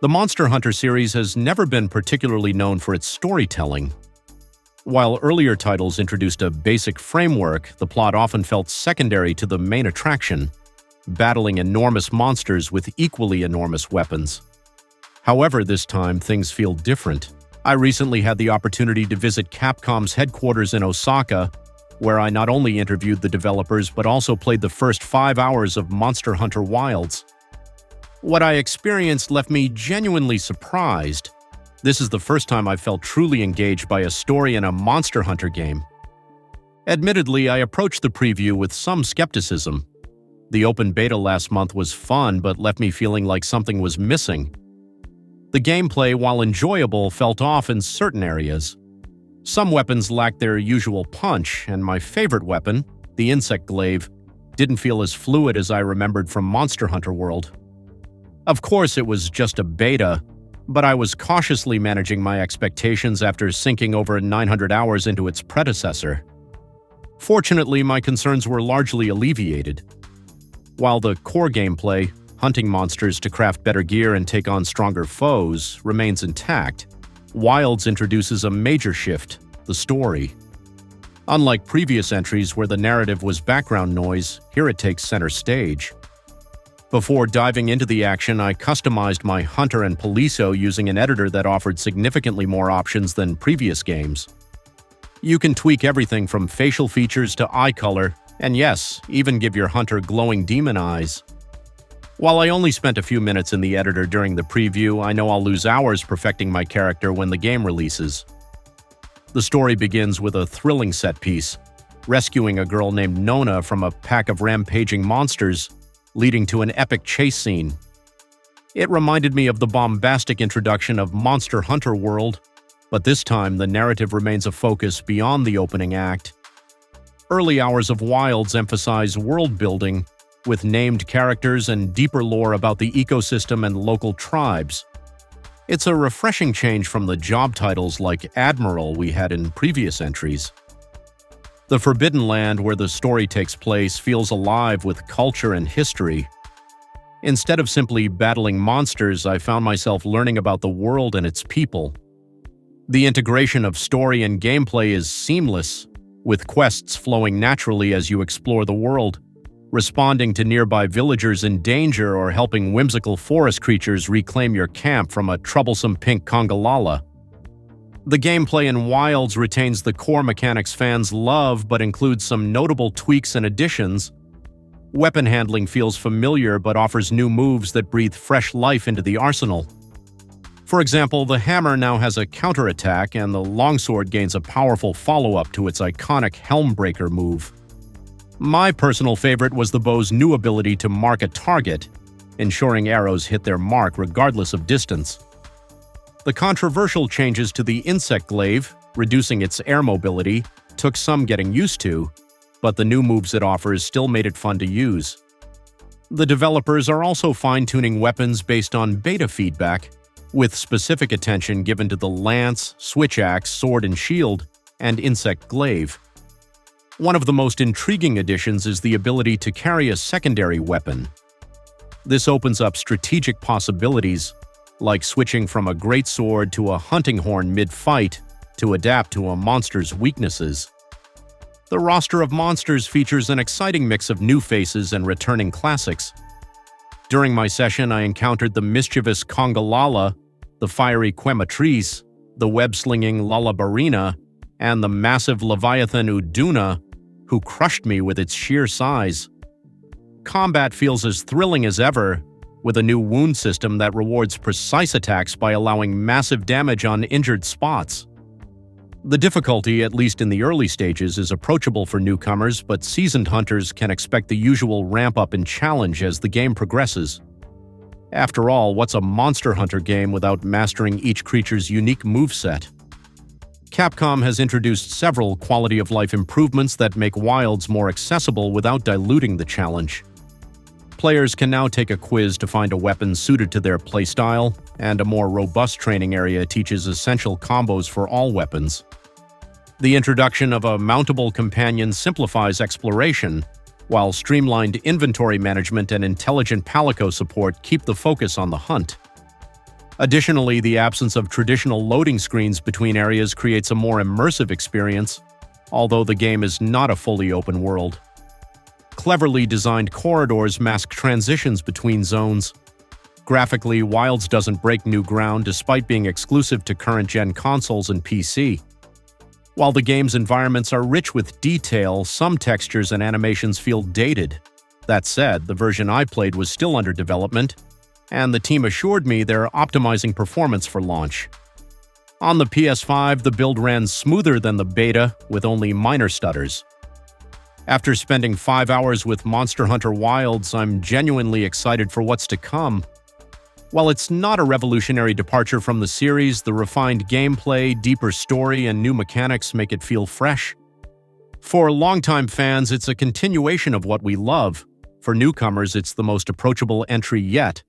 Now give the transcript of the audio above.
The Monster Hunter series has never been particularly known for its storytelling. While earlier titles introduced a basic framework, the plot often felt secondary to the main attraction, battling enormous monsters with equally enormous weapons. However, this time things feel different. I recently had the opportunity to visit Capcom's headquarters in Osaka, where I not only interviewed the developers but also played the first 5 hours of Monster Hunter Wilds. What I experienced left me genuinely surprised. This is the first time I've felt truly engaged by a story in a Monster Hunter game. Admittedly, I approached the preview with some skepticism. The open beta last month was fun but left me feeling like something was missing. The gameplay, while enjoyable, felt off in certain areas. Some weapons lacked their usual punch, and my favorite weapon, the insect glaive, didn't feel as fluid as I remembered from Monster Hunter World. Of course, it was just a beta, but I was cautiously managing my expectations after sinking over 900 hours into its predecessor. Fortunately, my concerns were largely alleviated. While the core gameplay, hunting monsters to craft better gear and take on stronger foes, remains intact, Wilds introduces a major shift: the story. Unlike previous entries where the narrative was background noise, here it takes center stage. Before diving into the action, I customized my Hunter and Poliso using an editor that offered significantly more options than previous games. You can tweak everything from facial features to eye color, and yes, even give your Hunter glowing demon eyes. While I only spent a few minutes in the editor during the preview, I know I'll lose hours perfecting my character when the game releases. The story begins with a thrilling set piece, rescuing a girl named Nona from a pack of rampaging monsters, leading to an epic chase scene. It reminded me of the bombastic introduction of Monster Hunter World, but this time the narrative remains a focus beyond the opening act. Early hours of Wilds emphasize world building, with named characters and deeper lore about the ecosystem and local tribes. It's a refreshing change from the job titles like Admiral we had in previous entries. The Forbidden Land, where the story takes place, feels alive with culture and history. Instead of simply battling monsters, I found myself learning about the world and its people. The integration of story and gameplay is seamless, with quests flowing naturally as you explore the world, responding to nearby villagers in danger or helping whimsical forest creatures reclaim your camp from a troublesome pink Congalala. The gameplay in Wilds retains the core mechanics fans love but includes some notable tweaks and additions. Weapon handling feels familiar but offers new moves that breathe fresh life into the arsenal. For example, the hammer now has a counterattack and the longsword gains a powerful follow-up to its iconic Helmbreaker move. My personal favorite was the bow's new ability to mark a target, ensuring arrows hit their mark regardless of distance. The controversial changes to the insect glaive, reducing its air mobility, took some getting used to, but the new moves it offers still made it fun to use. The developers are also fine-tuning weapons based on beta feedback, with specific attention given to the lance, switch axe, sword and shield, and insect glaive. One of the most intriguing additions is the ability to carry a secondary weapon. This opens up strategic possibilities, like switching from a greatsword to a hunting horn mid-fight to adapt to a monster's weaknesses. The roster of monsters features an exciting mix of new faces and returning classics. During my session, I encountered the mischievous Congalala, the fiery Quematrice, the web-slinging Lalabarina, and the massive Leviathan Uduna, who crushed me with its sheer size. Combat feels as thrilling as ever, with a new wound system that rewards precise attacks by allowing massive damage on injured spots. The difficulty, at least in the early stages, is approachable for newcomers, but seasoned hunters can expect the usual ramp-up in challenge as the game progresses. After all, what's a Monster Hunter game without mastering each creature's unique moveset? Capcom has introduced several quality-of-life improvements that make Wilds more accessible without diluting the challenge. Players can now take a quiz to find a weapon suited to their playstyle, and a more robust training area teaches essential combos for all weapons. The introduction of a mountable companion simplifies exploration, while streamlined inventory management and intelligent palico support keep the focus on the hunt. Additionally, the absence of traditional loading screens between areas creates a more immersive experience, although the game is not a fully open world. Cleverly designed corridors mask transitions between zones. Graphically, Wilds doesn't break new ground despite being exclusive to current-gen consoles and PC. While the game's environments are rich with detail, some textures and animations feel dated. That said, the version I played was still under development, and the team assured me they're optimizing performance for launch. On the PS5, the build ran smoother than the beta, with only minor stutters. After spending 5 hours with Monster Hunter Wilds, I'm genuinely excited for what's to come. While it's not a revolutionary departure from the series, the refined gameplay, deeper story, and new mechanics make it feel fresh. For longtime fans, it's a continuation of what we love. For newcomers, it's the most approachable entry yet.